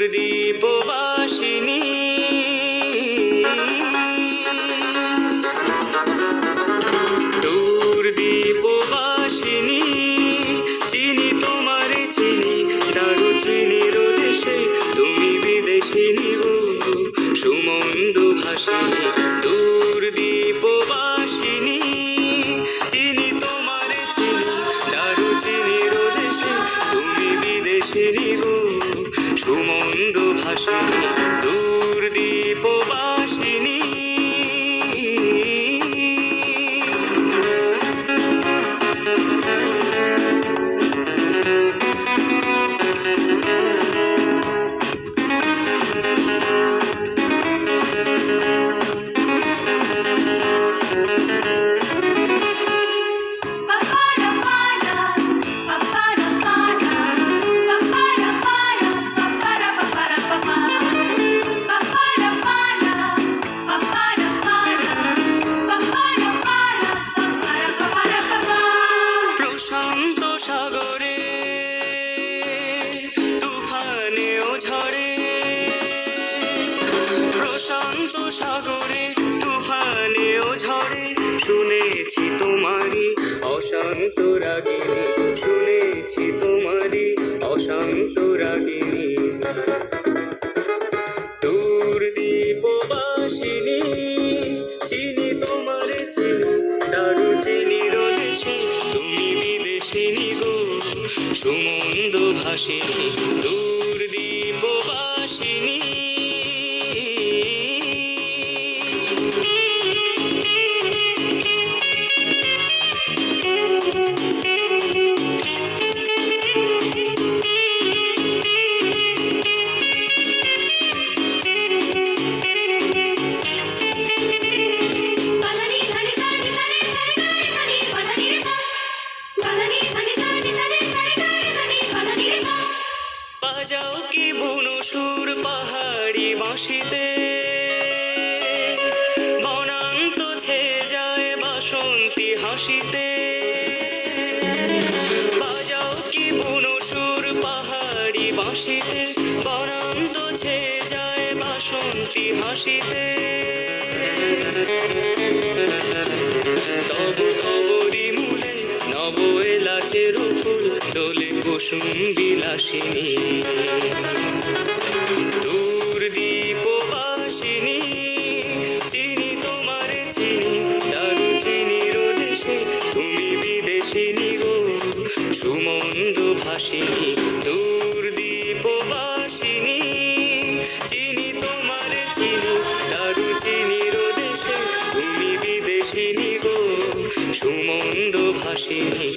দীপবাসিনী দূর দীপবাসিনী চিনি তোমারে চিনি দারুচিনির দেশে তুমি বিদেশিনী গো সুমন্দ ভাসিনী দূর দীপবাসিনী চিনি তোমারে চিনি দারুচিনির দেশে তুমি বিদেশিনী গো সুমন্দ ভাসিনী দূর দীপবাসিনী প্রশান্ত সাগরে তুফানেও ঝড়ে প্রশান্ত সাগরে তুফানেও ঝড়ে শুনেছি তোমারি অশান্ত রাগিনী শুনেছি তোমারি অশান্ত রাগিনী দূর দীপবাসিনী চিনি তোমারে চিনি দারুচিনির দেশে তুমি বিদেশিনী গো সুমন্দ ভাসিনী দূর দীপবাসিনী বাজাও কি বুনো সুর পাহাড়ি বাঁশিতে বনান্ত ছেয়ে যায় বাসন্তী হাসিতে বাজাও কি বুনো সুর পাহাড়ি বাঁশিতে বনান্ত ছেয়ে যায় বাসন্তী হাসিতে তব কবরী মূলে নব এলাচের ফুল দোলে কুসুম বিলাসিনী দূর দীপবাসিনী চিনি তোমারে চিনি দারুচিনির দেশে তুমি বিদেশিনী গো সুমন্দ ভাসিনী দূর দীপবাসিনী চিনি তোমারে চিনি দারুচিনির দেশে তুমি বিদেশিনী গো সুমন্দ ভাসিনী